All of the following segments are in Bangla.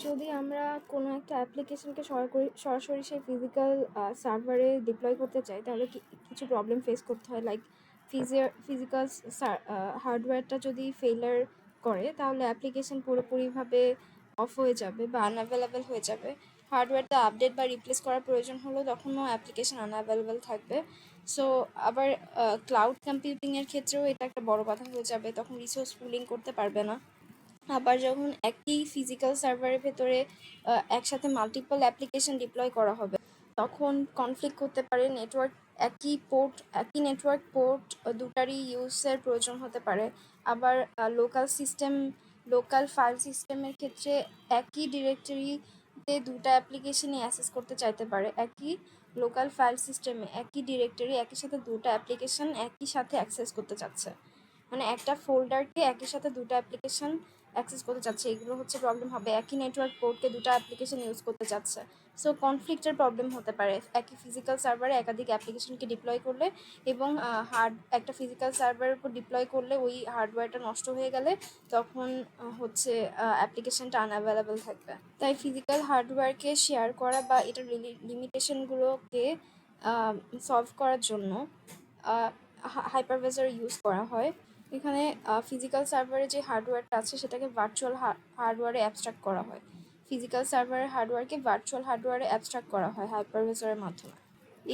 যদি আমরা কোনো একটা অ্যাপ্লিকেশনকে সরাসরি সেই ফিজিক্যাল সার্ভারে ডিপ্লয় করতে চাই, তাহলে কিছু প্রবলেম ফেস করতে হয়। লাইক ফিজিক্যাল হার্ডওয়্যারটা যদি ফেইলার করে, তাহলে অ্যাপ্লিকেশন পুরোপুরিভাবে অফ হয়ে যাবে বা আনঅ্যাভেলেবেল হয়ে যাবে। হার্ডওয়্যারটা আপডেট বা রিপ্লেস করার প্রয়োজন হলেও তখনও অ্যাপ্লিকেশন আনঅ্যাভেলেবেল থাকবে। সো আবার ক্লাউড কম্পিউটিংয়ের ক্ষেত্রেও এটা একটা বড় কথা হয়ে যাবে, তখন রিসোর্স পুলিং করতে পারবে না। আবার যখন একই ফিজিক্যাল সার্ভারের ভেতরে একসাথে মাল্টিপল অ্যাপ্লিকেশন ডিপ্লয় করা হবে, তখন কনফ্লিক্ট করতে পারে। একই নেটওয়ার্ক পোর্ট দুটারই ইউজের প্রয়োজন হতে পারে। আবার লোকাল ফাইল সিস্টেমের ক্ষেত্রে একই ডিরেক্টরিতে দুটা অ্যাপ্লিকেশনই অ্যাক্সেস করতে চাইতে পারে। একই লোকাল ফাইল সিস্টেমে একই ডিরেক্টরি একই সাথে দুটা অ্যাপ্লিকেশন একই সাথে অ্যাক্সেস করতে চাচ্ছে, মানে একটা ফোল্ডারকে একই সাথে দুটো অ্যাপ্লিকেশন অ্যাক্সেস করতে চাচ্ছে। এগুলো হচ্ছে প্রবলেম হবে। একই নেটওয়ার্ক পোর্টকে দুটো অ্যাপ্লিকেশন ইউজ করতে চাচ্ছে, সো কনফ্লিক্টের প্রবলেম হতে পারে একই ফিজিক্যাল সার্ভারে একাধিক অ্যাপ্লিকেশনকে ডিপ্লয় করলে। এবং একটা ফিজিক্যাল সার্ভারের উপর ডিপ্লয় করলে ওই হার্ডওয়্যারটা নষ্ট হয়ে গেলে তখন হচ্ছে অ্যাপ্লিকেশনটা আনঅ্যাভেলেবেল থাকবে। তাই ফিজিক্যাল হার্ডওয়্যারকে শেয়ার করা বা এটার লিমিটেশনগুলোকে সলভ করার জন্য হাইপারভাইজার ইউজ করা হয়। এখানে ফিজিক্যাল সার্ভারে যে হার্ডওয়্যারটা আছে সেটাকে ভার্চুয়াল হার্ডওয়্যারে অ্যাবস্ট্রাক্ট করা হয়। ফিজিক্যাল সার্ভারের হার্ডওয়্যারকে ভার্চুয়াল হার্ডওয়্যারে অ্যাবস্ট্রাক্ট করা হয় হাইপারভাইজারের মাধ্যমে।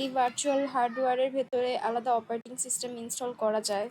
এই ভার্চুয়াল হার্ডওয়্যারের ভেতরে আলাদা অপারেটিং সিস্টেম ইনস্টল করা যায়।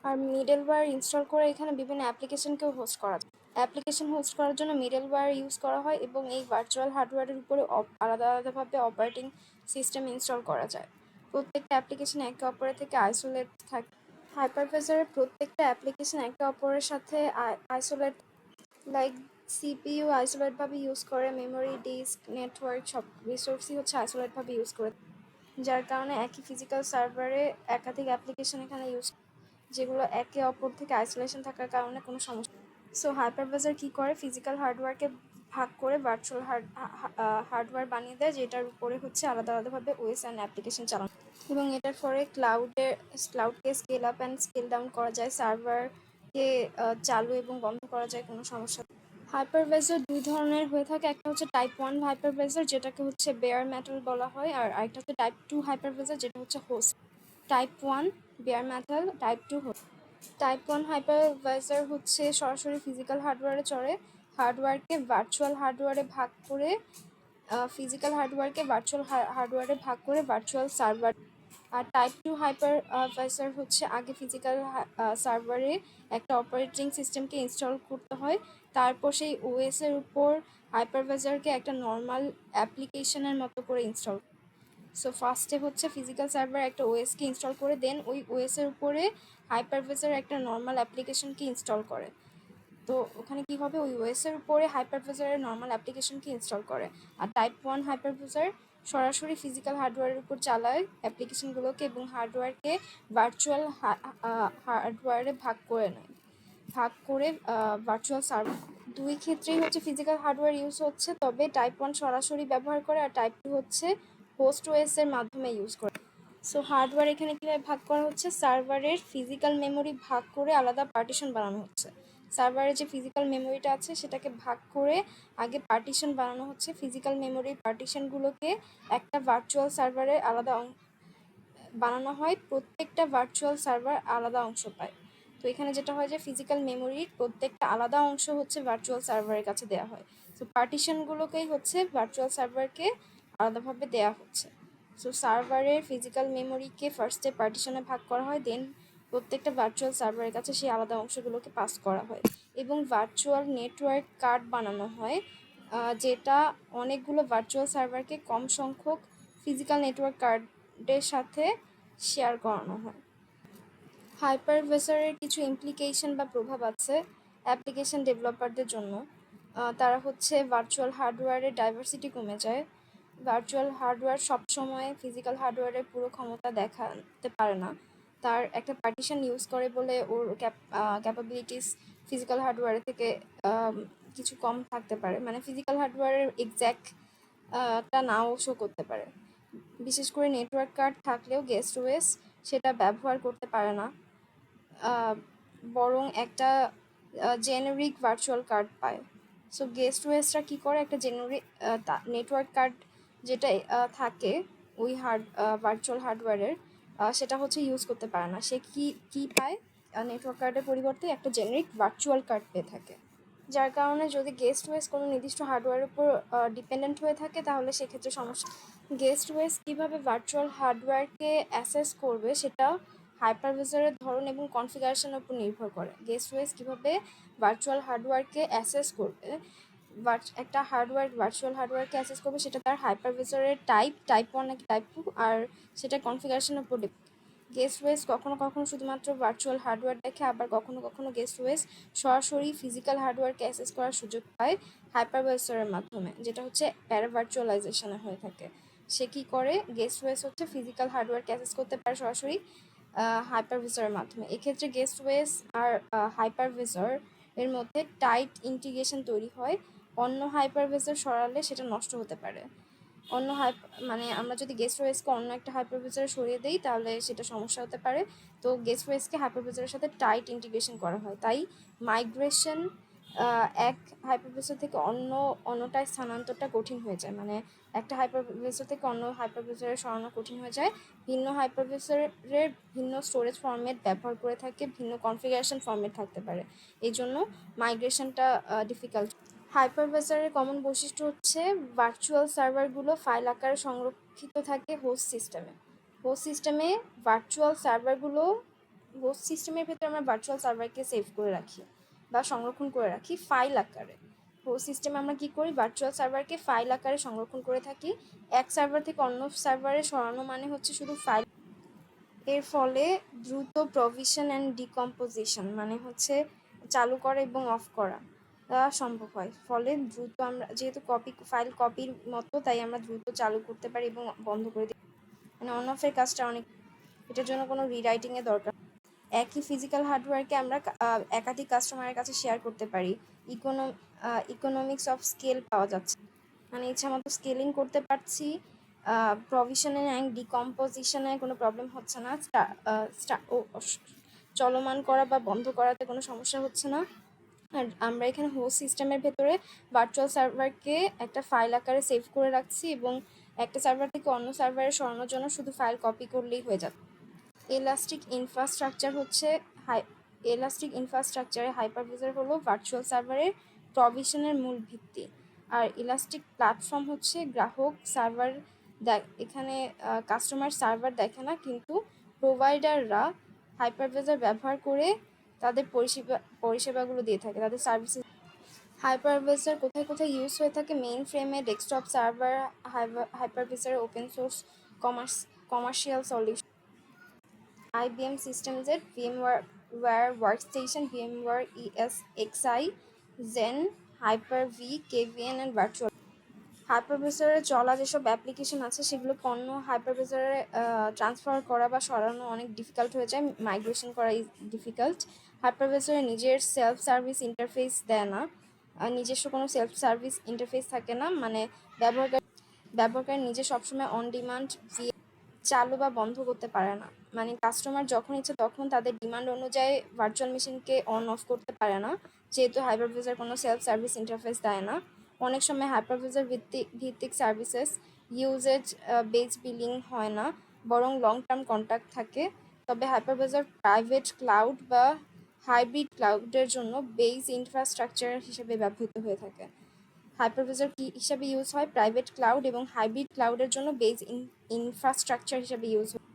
আর মিডলওয়্যার ইনস্টল করে এখানে বিভিন্ন অ্যাপ্লিকেশনকেও হোস্ট করা যায়। অ্যাপ্লিকেশন হোস্ট করার জন্য মিডলওয়্যার ইউজ করা হয় এবং এই ভার্চুয়াল হার্ডওয়্যারের উপরে আলাদা আলাদাভাবে অপারেটিং সিস্টেম ইনস্টল করা যায়। প্রত্যেকটা অ্যাপ্লিকেশন একে অপরের থেকে আইসোলেট থাকে। হাইপারভাইজারের প্রত্যেকটা অ্যাপ্লিকেশন একে অপরের সাথে আইসোলেট, লাইক সিপিইউ আইসোলেটভাবে ইউজ করে, মেমোরি, ডিস্ক, নেটওয়ার্ক সব রিসোর্সই হচ্ছে আইসোলেটভাবে ইউজ করে, যার কারণে একই ফিজিক্যাল সার্ভারে একাধিক অ্যাপ্লিকেশন এখানে ইউজ, যেগুলো একে অপর থেকে আইসোলেশন থাকার কারণে কোনো সমস্যা। সো হাইপারভাইজার কী করে, ফিজিক্যাল হার্ডওয়্যারকে ভাগ করে ভার্চুয়াল হার্ডওয়্যার বানিয়ে দেয়, যেটার উপরে হচ্ছে আলাদা আলাদাভাবে ওএস অ্যান্ড অ্যাপ্লিকেশন চালানো, এবং এটার পরে ক্লাউডকে scale up and scale down করা যায়, সার্ভারকে চালু এবং বন্ধ করা যায় কোনো সমস্যা। হাইপারভাইজার দুই ধরনের হয়ে থাকে। একটা হচ্ছে টাইপ 1 হাইপারভাইজার, যেটাকে হচ্ছে বেয়ার মেটাল বলা হয়, আর আরেকটা হচ্ছে টাইপ 2 হাইপারভাইজার, যেটা হচ্ছে host. Type 1 bare metal, type 2 host. Type 1 hypervisor হচ্ছে সরাসরি ফিজিক্যাল হার্ডওয়্যারে চড়ে, হার্ডওয়্যারকে ভার্চুয়াল হার্ডওয়্যারে ভাগ করে ফিজিক্যাল হার্ডওয়্যারকে ভার্চুয়াল হার্ডওয়্যারে ভাগ করে ভার্চুয়াল সার্ভার। আর টাইপ 2 হাইপারভাইজার হচ্ছে আগে ফিজিক্যাল সার্ভারে একটা অপারেটিং সিস্টেমকে ইনস্টল করতে হয়, তারপর সেই ওএসের উপর হাইপারভাইজারকে একটা নর্মাল অ্যাপ্লিকেশনের মতো করে ইনস্টল। সো ফার্স্টে হচ্ছে ফিজিক্যাল সার্ভার একটা ওএসকে ইনস্টল করে দেন ওই ওএসের উপরে হাইপারভাইজার একটা নর্মাল অ্যাপ্লিকেশনকে ইনস্টল করে। তো ওখানে কি হবে, ওই ওএসের উপরে হাইপারভাইজারের নর্মাল অ্যাপ্লিকেশনকে ইনস্টল করে। আর টাইপ 1 হাইপারভাইজার সরাসরি ফিজিক্যাল হার্ডওয়্যারের উপর চালায় অ্যাপ্লিকেশনগুলোকে এবং হার্ডওয়্যারকে ভার্চুয়াল হার্ডওয়্যারে ভাগ করে ভার্চুয়াল সার্ভার। দুই ক্ষেত্রেই হচ্ছে ফিজিক্যাল হার্ডওয়্যার ইউজ হচ্ছে, তবে টাইপ 1 সরাসরি ব্যবহার করে আর টাইপ 2 হচ্ছে হোস্ট ওএস এর মাধ্যমে ইউজ করে। সো হার্ডওয়্যার এখানে কীভাবে ভাগ করা হচ্ছে, সার্ভারের ফিজিক্যাল মেমোরি ভাগ করে আলাদা পার্টিশন বানানো হচ্ছে। সার্ভারের যে ফিজিক্যাল মেমোরিটা আছে সেটাকে ভাগ করে আগে পার্টিশন বানানো হচ্ছে। ফিজিক্যাল মেমোরির পার্টিশনগুলোকে একটা ভার্চুয়াল সার্ভারে আলাদা বানানো হয়, প্রত্যেকটা ভার্চুয়াল সার্ভার আলাদা অংশ পায়। তো এখানে যেটা হয় যে ফিজিক্যাল মেমোরির প্রত্যেকটা আলাদা অংশ হচ্ছে ভার্চুয়াল সার্ভারের কাছে দেওয়া হয়। সো পার্টিশনগুলোকেই হচ্ছে ভার্চুয়াল সার্ভারকে আলাদাভাবে দেওয়া হচ্ছে। সো সার্ভারের ফিজিক্যাল মেমোরিকে ফার্স্টে পার্টিশনে ভাগ করা হয়, দেন প্রত্যেকটা ভার্চুয়াল সার্ভারের কাছে সেই আলাদা অংশগুলোকে পাস করা হয় এবং ভার্চুয়াল নেটওয়ার্ক কার্ড বানানো হয়, যেটা অনেকগুলো ভার্চুয়াল সার্ভারকে কম সংখ্যক ফিজিক্যাল নেটওয়ার্ক কার্ডের সাথে শেয়ার করানো হয়। হাইপারভাইজারের কিছু ইমপ্লিকেশন বা প্রভাব আছে অ্যাপ্লিকেশন ডেভেলপারদের জন্য। তারা হচ্ছে ভার্চুয়াল হার্ডওয়্যারের ডাইভার্সিটি কমে যায়। ভার্চুয়াল হার্ডওয়্যার সবসময় ফিজিক্যাল হার্ডওয়্যারের পুরো ক্ষমতা দেখাতে পারে না। তার একটা পার্টিশন ইউজ করে বলে ওর ক্যাপাবিলিটিস ফিজিক্যাল হার্ডওয়্যারের থেকে কিছু কম থাকতে পারে, মানে ফিজিক্যাল হার্ডওয়্যারের এক্স্যাক্ট টা নাও শো করতে পারে। বিশেষ করে নেটওয়ার্ক কার্ড থাকলেও গেস্ট ওএস সেটা ব্যবহার করতে পারে না, বরং একটা জেনারিক ভার্চুয়াল কার্ড পায়। সো গেস্ট ওএসরা কী করে, একটা জেনারিক নেটওয়ার্ক কার্ড যেটা থাকে ওই ভার্চুয়াল হার্ডওয়্যারের, সেটা হচ্ছে ইউজ করতে পারে না। সে কি পায়, নেটওয়ার্ক কার্ডের পরিবর্তে একটা জেনারিক ভার্চুয়াল কার্ড পেয়ে থাকে। যার কারণে যদি গেস্ট ওএস কোনো নির্দিষ্ট হার্ডওয়্যারের উপর ডিপেন্ডেন্ট হয়ে থাকে তাহলে সেক্ষেত্রে সমস্যা। গেস্ট ওএস কীভাবে ভার্চুয়াল হার্ডওয়্যারকে অ্যাসেস করবে সেটা হাইপারভাইজারের ধরন এবং কনফিগারেশনের উপর নির্ভর করে। গেস্ট ওএস কীভাবে ভার্চুয়াল হার্ডওয়্যারকে অ্যাসেস করবে, একটা ভার্চুয়াল হার্ডওয়্যারকে অ্যাসেস করবে সেটা তার হাইপারভাইজারের টাইপ 1 নাকি টাইপ 2 আর সেটা কনফিগারেশনের উপর। গেস্ট ওএস কখনো কখনো শুধুমাত্র ভার্চুয়াল হার্ডওয়্যার দেখে, আবার কখনো কখনো গেস্ট ওএস সরাসরি ফিজিক্যাল হার্ডওয়্যারকে অ্যাসেস করার সুযোগ পায় হাইপারভাইজারের মাধ্যমে, যেটা হচ্ছে প্যারাভার্চুয়ালাইজেশনে হয়ে থাকে। সে কী করে, গেস্ট ওএস হচ্ছে ফিজিক্যাল হার্ডওয়্যারকে অ্যাসেস করতে পারে সরাসরি হাইপারভাইজারের মাধ্যমে। এক্ষেত্রে গেস্ট ওএস আর হাইপারভাইজার এর মধ্যে টাইট ইন্টিগ্রেশন তৈরি হয়। অন্য হাইপারভাইজার সরালে সেটা নষ্ট হতে পারে। মানে আমরা যদি গেস্ট ওএসকে অন্য একটা হাইপারভাইজারে সরিয়ে দেই তাহলে সেটা সমস্যা হতে পারে। তো গেস্ট ওএসকে হাইপারভাইজারের সাথে টাইট ইন্টিগ্রেশন করা হয়, তাই মাইগ্রেশন এক হাইপারভাইজার থেকে অন্যটায় স্থানান্তরটা কঠিন হয়ে যায়। মানে একটা হাইপারভাইজার থেকে অন্য হাইপারভাইজারে সরানো কঠিন হয়ে যায়। ভিন্ন হাইপারভাইজারের ভিন্ন স্টোরেজ ফরম্যাট ব্যবহার করে থাকে, ভিন্ন কনফিগারেশন ফরম্যাট থাকতে পারে, এই জন্য মাইগ্রেশনটা ডিফিকাল্ট। হাইপারভাইজারের কমন বৈশিষ্ট্য হচ্ছে ভার্চুয়াল সার্ভারগুলো ফাইল আকারে সংরক্ষিত থাকে হোস্ট সিস্টেমে। হোস্ট সিস্টেমের ভেতরে আমরা ভার্চুয়াল সার্ভারকে সেভ করে রাখি বা সংরক্ষণ করে রাখি ফাইল আকারে। হোস্ট সিস্টেমে আমরা কী করি, ভার্চুয়াল সার্ভারকে ফাইল আকারে সংরক্ষণ করে থাকি। এক সার্ভার থেকে অন্য সার্ভারে সরানো মানে হচ্ছে শুধু ফাইল। এর ফলে দ্রুত প্রভিশন অ্যান্ড ডিকম্পোজিশন মানে হচ্ছে চালু করা এবং অফ করা সম্ভব হয়। ফলে দ্রুত আমরা যেহেতু ফাইল কপির মতো, তাই আমরা দ্রুত চালু করতে পারি এবং বন্ধ করে দিই। মানে অন অফের কাজটা অনেক, এটার জন্য কোনো রিরাইটিংয়ের দরকার। একই ফিজিক্যাল হার্ডওয়্যারকে আমরা একাধিক কাস্টমারের কাছে শেয়ার করতে পারি। ইকোনমিক্স অফ স্কেল পাওয়া যাচ্ছে, মানে ইচ্ছা মতো স্কেলিং করতে পারছি। প্রভিশনে অ্যান্ড ডিকম্পোজিশনে কোনো প্রবলেম হচ্ছে না, চলমান করা বা বন্ধ করাতে কোনো সমস্যা হচ্ছে না। আর আমরা এখানে হোস্ট সিস্টেমের ভেতরে ভার্চুয়াল সার্ভারকে একটা ফাইল আকারে সেভ করে রাখছি এবং একটা সার্ভার থেকে অন্য সার্ভারে সরানোর জন্য শুধু ফাইল কপি করলেই হয়ে যাবে। এলাস্টিক ইনফ্রাস্ট্রাকচারে হাইপারভাইজার হলো ভার্চুয়াল সার্ভারের প্রভিশনের মূল ভিত্তি। আর ইলাস্টিক প্ল্যাটফর্ম হচ্ছে গ্রাহক সার্ভার এখানে কাস্টমার সার্ভার দেখে না, কিন্তু প্রোভাইডাররা হাইপারভাইজার ব্যবহার করে তাদের পরিষেবাগুলো দিয়ে থাকে, তাদের সার্ভিসেস। হাইপারভাইজার কোথায় কোথায় ইউজ হয়ে থাকে, মেইন ফ্রেমে, ডেস্কটপ সার্ভার, হাইপারভাইজারে open source commercial solution. IBM System Z, VMware Workstation, VMware ESXi, Zen, Hyper-V, KVM and Virtual. হাইপারভিসরে চলা যেসব অ্যাপ্লিকেশন আছে সেগুলো অন্য হাইপারভিসরে ট্রান্সফার করা বা সরানো অনেক ডিফিকাল্ট হয়ে যায়, মাইগ্রেশন করা ইজ ডিফিকাল্ট। হাইপারভিসরে নিজের সেলফ সার্ভিস ইন্টারফেস দেয় না, নিজস্ব কোনো সেলফ সার্ভিস ইন্টারফেস থাকে না, মানে ব্যবহারকারী নিজে সবসময় অন ডিমান্ড চালু বা বন্ধ করতে পারে না, মানে কাস্টমার যখন ইচ্ছে তখন তাদের ডিমান্ড অনুযায়ী ভার্চুয়াল মেশিনকে অন অফ করতে পারে না, যেহেতু হাইপারভিসর কোনো সেলফ সার্ভিস ইন্টারফেস দেয় না। অনেক সময় হাইপারভিসর ভিত্তিক সার্ভিসেস ইউজেজ বেস বিলিং হয় না, বরং লং টার্ম কন্ট্রাক্ট থাকে। তবে হাইপারভিসর প্রাইভেট ক্লাউড বা হাইব্রিড ক্লাউডের জন্য বেস ইনফ্রাস্ট্রাকচার হিসেবে ব্যবহৃত হয়ে থাকে। হাইপারভিসর কি হিসাবে ইউজ হয়? প্রাইভেট ক্লাউড এবং হাইব্রিড ক্লাউডের জন্য বেস ইনফ্রাস্ট্রাকচার হিসাবে ইউজ হয়।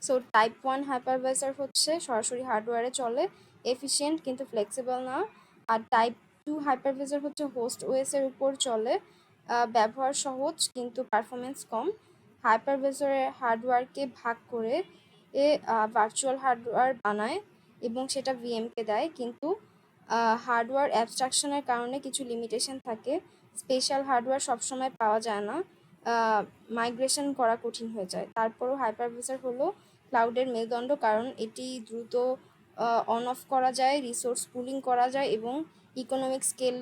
সো টাইপ 1 হাইপারভাইজার হচ্ছে সরাসরি হার্ডওয়্যারে চলে, এফিশিয়েন্ট কিন্তু ফ্লেক্সিবল না। আর টাইপ 2 হাইপারভাইজার হচ্ছে হোস্ট ওএসের উপর চলে, ব্যবহার সহজ কিন্তু পারফরমেন্স কম। হাইপারভাইজারের হার্ডওয়্যারকে ভাগ করে ভার্চুয়াল হার্ডওয়্যার বানায় এবং সেটা ভিএমকে দেয়, কিন্তু হার্ডওয়্যার অ্যাবস্ট্রাকশনের কারণে কিছু লিমিটেশন থাকে। স্পেশাল হার্ডওয়্যার সবসময় পাওয়া যায় না, মাইগ্রেশন করা কঠিন হয়ে যায়। তারপরও হাইপারভিসর হলো ক্লাউডের মেরুদণ্ড, কারণ এটি দ্রুত অন অফ করা যায়, রিসোর্স পুলিং করা যায় এবং ইকোনমিক স্কেল